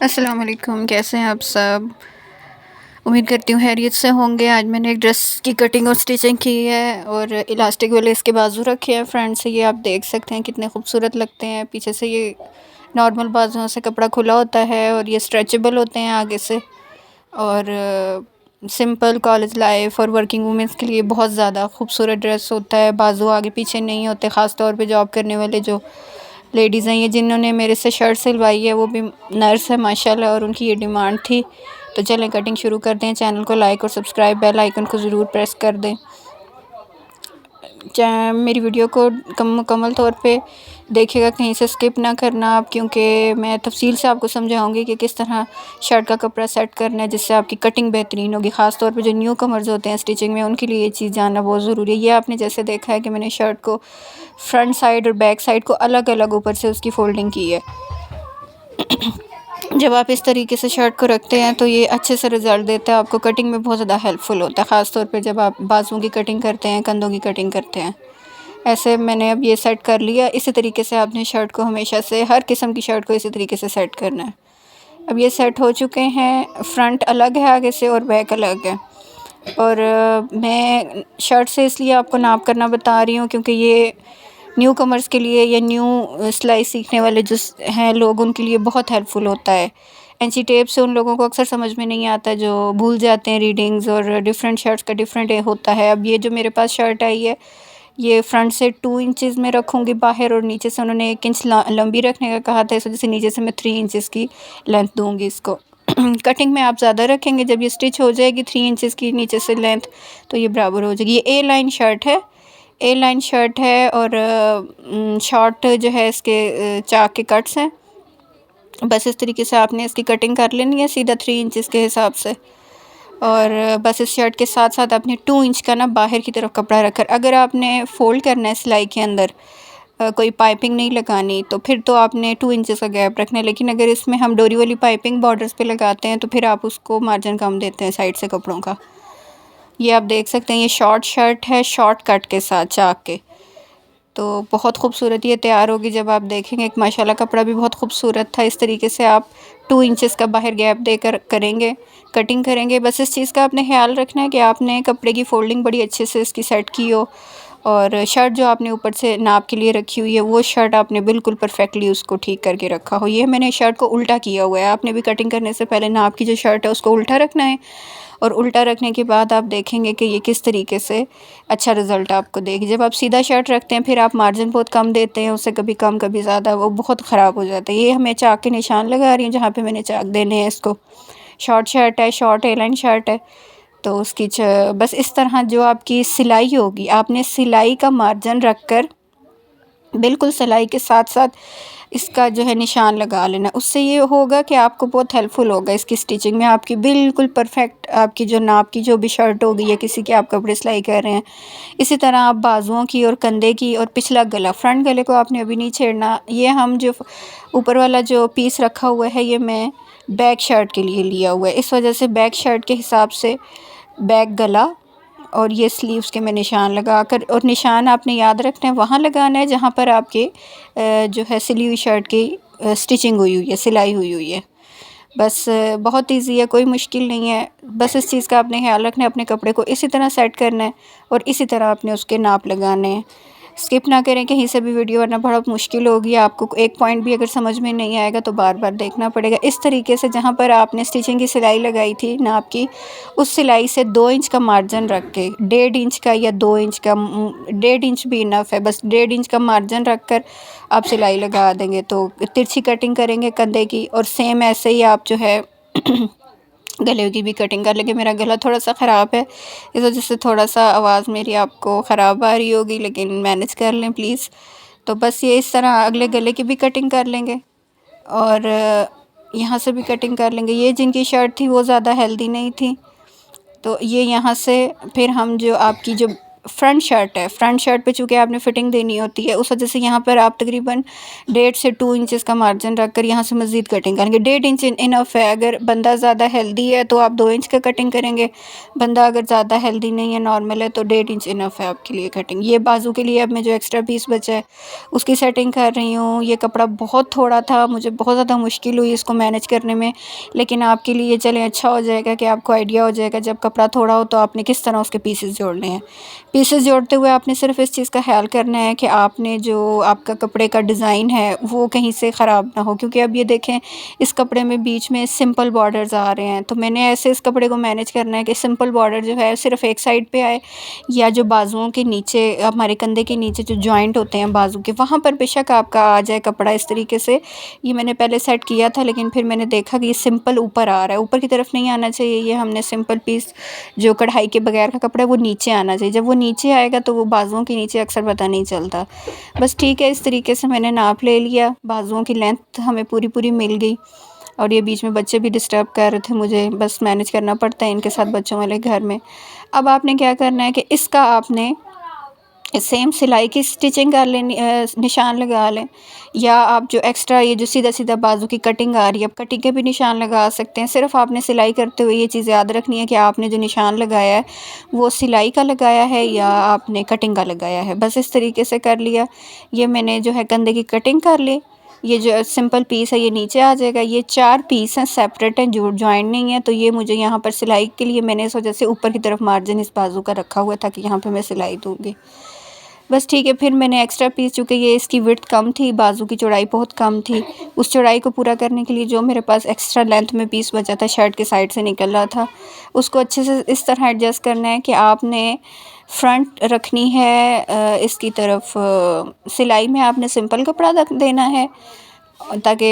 अस्सलाम वालेकुम, कैसे हैं आप सब? उम्मीद करती हूँ खैरियत से होंगे। आज मैंने एक ड्रेस की कटिंग और स्टिचिंग की है और इलास्टिक वाले इसके बाजू रखे हैं फ्रंट से। ये आप देख सकते हैं कितने खूबसूरत लगते हैं। पीछे से ये नॉर्मल बाजुओं से कपड़ा खुला होता है और ये स्ट्रेचेबल होते हैं आगे से। और सिंपल कॉलेज लाइफ और वर्किंग वूमेंस के लिए बहुत ज़्यादा खूबसूरत ड्रेस होता है। बाजू आगे पीछे नहीं होते, ख़ास तौर पे जॉब करने वाले जो लेडीज़ हैं। ये जिन्होंने मेरे से शर्ट सिलवाई है वो भी नर्स है माशाल्लाह, और उनकी ये डिमांड थी। तो चलें कटिंग शुरू करते हैं। चैनल को लाइक और सब्सक्राइब, बेल आइकन को ज़रूर प्रेस कर दें। मेरी वीडियो को मुकम्मल तौर पे देखिएगा, कहीं से स्किप ना करना आप, क्योंकि मैं तफसील से आपको समझाऊंगी कि किस तरह शर्ट का कपड़ा सेट करना है जिससे आपकी कटिंग बेहतरीन होगी। ख़ास तौर पे जो न्यू कमर्स होते हैं स्टिचिंग में, उनके लिए ये चीज़ जानना बहुत ज़रूरी है। ये आपने जैसे देखा है कि मैंने शर्ट को फ्रंट साइड और बैक साइड को अलग अलग ऊपर से उसकी फ़ोल्डिंग की है। जब आप इस तरीके से शर्ट को रखते हैं तो ये अच्छे से रिज़ल्ट देता है, आपको कटिंग में बहुत ज़्यादा हेल्पफुल होता है। ख़ास तौर पे जब आप बाजुओं की कटिंग करते हैं, कंधों की कटिंग करते हैं। ऐसे मैंने अब ये सेट कर लिया। इसी तरीके से आपने शर्ट को हमेशा से, हर किस्म की शर्ट को इसी तरीके से सेट करना है। अब ये सेट हो चुके हैं। फ्रंट अलग है आगे से और बैक अलग है। और मैं शर्ट से इसलिए आपको नाप करना बता रही हूँ क्योंकि ये न्यू कमर्स के लिए या न्यू सिलाई सीखने वाले जो हैं लोग, उनके लिए बहुत हेल्पफुल होता है। इंची टेप से उन लोगों को अक्सर समझ में नहीं आता, जो भूल जाते हैं रीडिंग्स, और डिफरेंट शर्ट्स का डिफरेंट होता है। अब ये जो मेरे पास शर्ट आई है, ये फ्रंट से 2 इंचज़ में रखूँगी बाहर, और नीचे से उन्होंने 1 इंच लंबी रखने का कहा था, इस वजह से नीचे से मैं 3 इंचज़ की लेंथ दूँगी इसको। कटिंग में आप ज़्यादा रखेंगे, जब ये स्टिच हो जाएगी 3 इंचज़ की नीचे से लेंथ, तो ये बराबर हो जाएगी। ये ए लाइन शर्ट है, ए लाइन शर्ट है, और शॉर्ट जो है इसके चाक के कट्स हैं। बस इस तरीके से आपने इसकी कटिंग कर लेनी है सीधा 3 इंचज़ के हिसाब से। और बस इस शर्ट के साथ साथ आपने 2 इंच का ना बाहर की तरफ कपड़ा रखकर, अगर आपने फ़ोल्ड करना है सिलाई के अंदर, कोई पाइपिंग नहीं लगानी, तो फिर तो आपने 2 इंचज़ का गैप रखना है। लेकिन अगर इसमें हम डोरी वाली पाइपिंग बॉर्डर्स पे लगाते हैं तो फिर आप उसको मार्जिन कम देते हैं साइड से कपड़ों का। ये आप देख सकते हैं, ये शॉर्ट शर्ट है शॉर्ट कट के साथ चाक के। तो बहुत खूबसूरत ये तैयार होगी जब आप देखेंगे। माशाल्लाह कपड़ा भी बहुत खूबसूरत था। इस तरीके से आप 2 इंचज़ का बाहर गैप देकर करेंगे, कटिंग करेंगे। बस इस चीज़ का आपने ख्याल रखना है कि आपने कपड़े की फ़ोल्डिंग बड़ी अच्छे से इसकी सेट की हो, और शर्ट जो आपने ऊपर से नाप के लिए रखी हुई है, वो शर्ट आपने बिल्कुल परफेक्टली उसको ठीक करके रखा हो। ये मैंने शर्ट को उल्टा किया हुआ है। आपने भी कटिंग करने से पहले नाप की जो शर्ट है उसको उल्टा रखना है, और उल्टा रखने के बाद आप देखेंगे कि ये किस तरीके से अच्छा रिज़ल्ट आपको देगी। जब आप सीधा शर्ट रखते हैं फिर आप मार्जिन बहुत कम देते हैं, उससे कभी कम कभी ज़्यादा, वो बहुत ख़राब हो जाता है। ये हमें चाक के निशान लगा रही हूँ जहाँ पे मैंने चाक देने हैं इसको। शॉर्ट शर्ट है, शॉर्ट ए लाइन शर्ट है, तो उसकी बस इस तरह जो आपकी सिलाई होगी, आपने सिलाई का मार्जिन रख कर बिल्कुल सिलाई के साथ साथ इसका जो है निशान लगा लेना। उससे ये होगा कि आपको बहुत हेल्पफुल होगा इसकी स्टिचिंग में। आपकी बिल्कुल परफेक्ट, आपकी जो नाप की जो भी शर्ट होगी या किसी के आप कपड़े सिलाई कर रहे हैं, इसी तरह आप बाजुओं की और कंधे की और पिछला गला, फ्रंट गले को आपने अभी नहीं छेड़ना। ये हम जो ऊपर वाला जो पीस रखा हुआ है, ये मैं बैक शर्ट के लिए लिया हुआ है, इस वजह से बैक शर्ट के हिसाब से बैक गला और ये स्लीव्स के मैं निशान लगा कर, और निशान आपने याद रखना है वहाँ लगाना है जहाँ पर आपके जो है सिली हुई शर्ट की स्टिचिंग हुई हुई है, सिलाई हुई हुई है। बस बहुत इजी है, कोई मुश्किल नहीं है। बस इस चीज़ का आपने ख्याल रखना है, अपने कपड़े को इसी तरह सेट करना है और इसी तरह आपने उसके नाप लगाने हैं। स्किप ना करें कहीं से भी वीडियो, वरना बहुत मुश्किल होगी। आपको एक पॉइंट भी अगर समझ में नहीं आएगा तो बार बार देखना पड़ेगा। इस तरीके से जहाँ पर आपने स्टिचिंग की सिलाई लगाई थी नाप की, उस सिलाई से 2 इंच का मार्जिन रख के, 1.5 इंच का या 2 इंच का, 1.5 इंच भी इनफ है, बस 1.5 इंच का मार्जिन रख कर आप सिलाई लगा देंगे। तो तिरछी कटिंग करेंगे कंधे की, और सेम ऐसे ही आप जो है गले की भी कटिंग कर लेंगे। मेरा गला थोड़ा सा ख़राब है, इस वजह से थोड़ा सा आवाज़ मेरी आपको ख़राब आ रही होगी, लेकिन मैनेज कर लें प्लीज़। तो बस ये इस तरह अगले गले की भी कटिंग कर लेंगे, और यहाँ से भी कटिंग कर लेंगे। ये जिनकी शर्ट थी वो ज़्यादा हेल्दी नहीं थी, तो ये यहाँ से फिर हम जो आपकी जो फ्रंट शर्ट है, फ्रंट शर्ट पे चूँकि आपने फ़िटिंग देनी होती है, उस वजह से यहाँ पर आप तकरीबन 1.5 से 2 इंचेस का मार्जिन रख कर यहाँ से मज़ीद कटिंग करेंगे। 1.5 इंच इनफ है। अगर बंदा ज़्यादा हेल्दी है तो आप 2 इंच का कटिंग करेंगे, बंदा अगर ज़्यादा हेल्दी नहीं है, नॉर्मल है, तो 1.5 इंच इनफ है आपके लिए कटिंग। ये बाजू के लिए अब मैं जो एक्स्ट्रा पीस बचा है उसकी सेटिंग कर रही हूँ। ये कपड़ा बहुत थोड़ा था, मुझे बहुत ज़्यादा मुश्किल हुई इसको मैनेज करने में, लेकिन आपके लिए चलें अच्छा हो जाएगा कि आपको आइडिया हो जाएगा जब कपड़ा थोड़ा हो तो आपने किस तरह उसके पीसेस जोड़ने हैं। पीसेस जोड़ते हुए आपने सिर्फ इस चीज़ का ख्याल करना है कि आपने जो आपका कपड़े का डिज़ाइन है वो कहीं से ख़राब ना हो, क्योंकि अब ये देखें इस कपड़े में बीच में सिंपल बॉर्डर्स आ रहे हैं, तो मैंने ऐसे इस कपड़े को मैनेज करना है कि सिंपल बॉर्डर जो है सिर्फ एक साइड पे आए, या जो बाजुओं के नीचे हमारे कंधे के नीचे जो जॉइंट होते हैं बाजू के, वहाँ पर बेशक आपका आ जाए कपड़ा इस तरीके से। ये मैंने पहले सेट किया था, लेकिन फिर मैंने देखा कि ये सिंपल ऊपर आ रहा है, ऊपर की तरफ नहीं आना चाहिए। ये हमने सिंपल पीस जो कढ़ाई के बगैर का कपड़ा है वो नीचे आना चाहिए। जब वो नीचे आएगा तो वो बाजुओं के नीचे अक्सर पता नहीं चलता। बस ठीक है, इस तरीके से मैंने नाप ले लिया, बाजुओं की लेंथ हमें पूरी पूरी मिल गई। और ये बीच में बच्चे भी डिस्टर्ब कर रहे थे, मुझे बस मैनेज करना पड़ता है इनके साथ, बच्चों वाले घर में। अब आपने क्या करना है कि इसका आपने सेम सिलाई की स्टिचिंग कर लेनी, निशान लगा लें, या आप जो एक्स्ट्रा ये जो सीधा सीधा बाजू की कटिंग आ रही है, अब कटिंग के भी निशान लगा सकते हैं। सिर्फ आपने सिलाई करते हुए ये चीज़ याद रखनी है कि आपने जो निशान लगाया है वो सिलाई का लगाया है या आपने कटिंग का लगाया है। बस इस तरीके से कर लिया। ये मैंने जो है कंधे की कटिंग कर ली। ये जो सिंपल पीस है ये नीचे आ जाएगा। ये 4 पीस हैं, सेपरेट हैं, जो जॉइंट नहीं है, तो ये मुझे यहाँ पर सिलाई के लिए मैंने इस वजह से ऊपर की तरफ मार्जिन इस बाजू का रखा हुआ था कि यहाँ पे मैं सिलाई दूँगी। बस ठीक है, फिर मैंने एक्स्ट्रा पीस, चूँकि ये इसकी विड्थ कम थी, बाजू की चौड़ाई बहुत कम थी, उस चौड़ाई को पूरा करने के लिए जो मेरे पास एक्स्ट्रा लेंथ में पीस बचा था, शर्ट के साइड से निकल रहा था, उसको अच्छे से इस तरह एडजस्ट करना है कि आपने फ्रंट रखनी है इसकी तरफ, सिलाई में आपने सिंपल कपड़ा रख देना है ताकि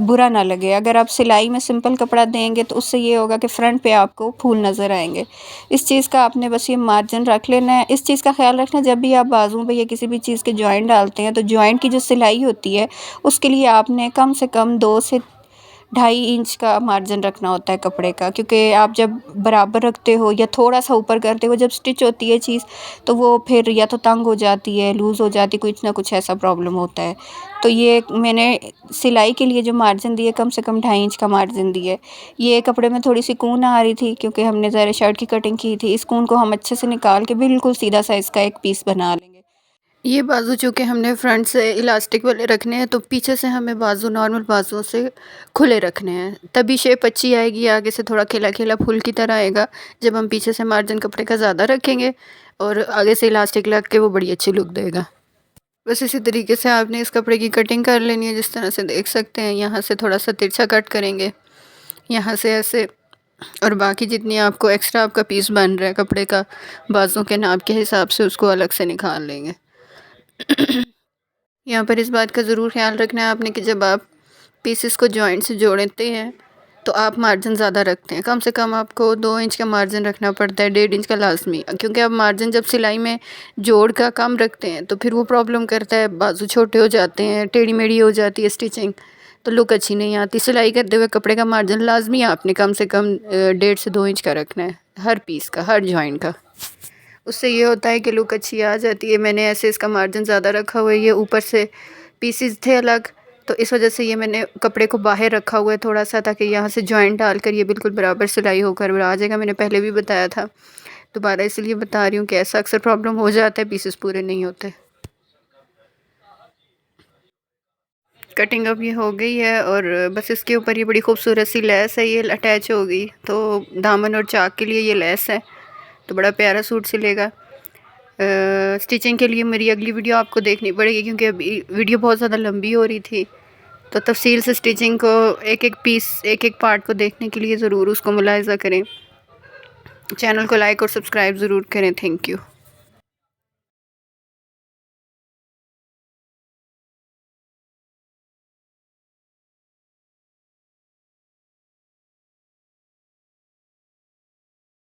बुरा ना लगे। अगर आप सिलाई में सिंपल कपड़ा देंगे तो उससे ये होगा कि फ़्रंट पे आपको फूल नज़र आएंगे। इस चीज़ का आपने बस ये मार्जिन रख लेना है। इस चीज़ का ख्याल रखना, जब भी आप बाजुओं पे या किसी भी चीज़ के जॉइंट डालते हैं तो जॉइंट की जो सिलाई होती है उसके लिए आपने कम से कम 2 से 2.5 इंच का मार्जिन रखना होता है कपड़े का, क्योंकि आप जब बराबर रखते हो या थोड़ा सा ऊपर करते हो, जब स्टिच होती है चीज़ तो वो फिर या तो तंग हो जाती है, लूज़ हो जाती है, कुछ ना कुछ ऐसा प्रॉब्लम होता है। तो ये मैंने सिलाई के लिए जो मार्जिन दिए कम से कम 2.5 इंच का मार्जिन दिए। ये कपड़े में थोड़ी सी कून आ रही थी क्योंकि हमने ज़रा शर्ट की कटिंग की थी। इस कून को हम अच्छे से निकाल के बिल्कुल सीधा साइज़ का एक पीस बना लेंगे। ये बाजू चूँकि हमने फ्रंट से इलास्टिक वाले रखने हैं, तो पीछे से हमें बाजू नॉर्मल बाजुओं से खुले रखने हैं, तभी शेप अच्छी आएगी। आगे से थोड़ा खिला खिला फूल की तरह आएगा जब हम पीछे से मार्जिन कपड़े का ज़्यादा रखेंगे, और आगे से इलास्टिक लग के वो बड़ी अच्छी लुक देगा। बस इसी तरीके से आपने इस कपड़े की कटिंग कर लेनी है, जिस तरह से देख सकते हैं। यहाँ से थोड़ा सा तिरछा कट करेंगे, यहाँ से ऐसे, और बाकी जितनी आपको एक्स्ट्रा आपका पीस बन रहा है कपड़े का बाजुओं के नाप के हिसाब से उसको अलग से निकाल लेंगे। यहाँ पर इस बात का ज़रूर ख्याल रखना है आपने कि जब आप पीसेस को जॉइंट से जोड़ते हैं तो आप मार्जिन ज़्यादा रखते हैं। कम से कम आपको 2 इंच का मार्जिन रखना पड़ता है, 1.5 इंच का लाजमी, क्योंकि आप मार्जिन जब सिलाई में जोड़ का कम रखते हैं तो फिर वो प्रॉब्लम करता है, बाजू छोटे हो जाते हैं, टेढ़ी मेढ़ी हो जाती है स्टिचिंग, तो लुक अच्छी नहीं आती। सिलाई करते हुए कपड़े का मार्जिन लाजमी आपने कम से कम 1.5 से 2 इंच का रखना है, हर पीस का, हर जॉइंट का। उससे ये होता है कि लुक अच्छी आ जाती है। मैंने ऐसे इसका मार्जिन ज़्यादा रखा हुआ है, ये ऊपर से पीसेस थे अलग, तो इस वजह से ये मैंने कपड़े को बाहर रखा हुआ है थोड़ा सा, ताकि यहाँ से जॉइंट डालकर ये बिल्कुल बराबर सिलाई होकर आ जाएगा। मैंने पहले भी बताया था, दोबारा इसलिए बता रही हूँ कि ऐसा अक्सर प्रॉब्लम हो जाता है, पीसेस पूरे नहीं होते। कटिंग अब ये हो गई है, और बस इसके ऊपर ये बड़ी खूबसूरत सी लेस है, ये अटैच हो गई, तो दामन और चाक के लिए ये लेस है, तो बड़ा प्यारा सूट सिलेगा। स्टिचिंग के लिए मेरी अगली वीडियो आपको देखनी पड़ेगी, क्योंकि अभी वीडियो बहुत ज़्यादा लंबी हो रही थी, तो तफसील से स्टिचिंग को एक एक पीस, एक एक पार्ट को देखने के लिए ज़रूर उसको मुलाहिज़ा करें। चैनल को लाइक और सब्सक्राइब ज़रूर करें। Thank you.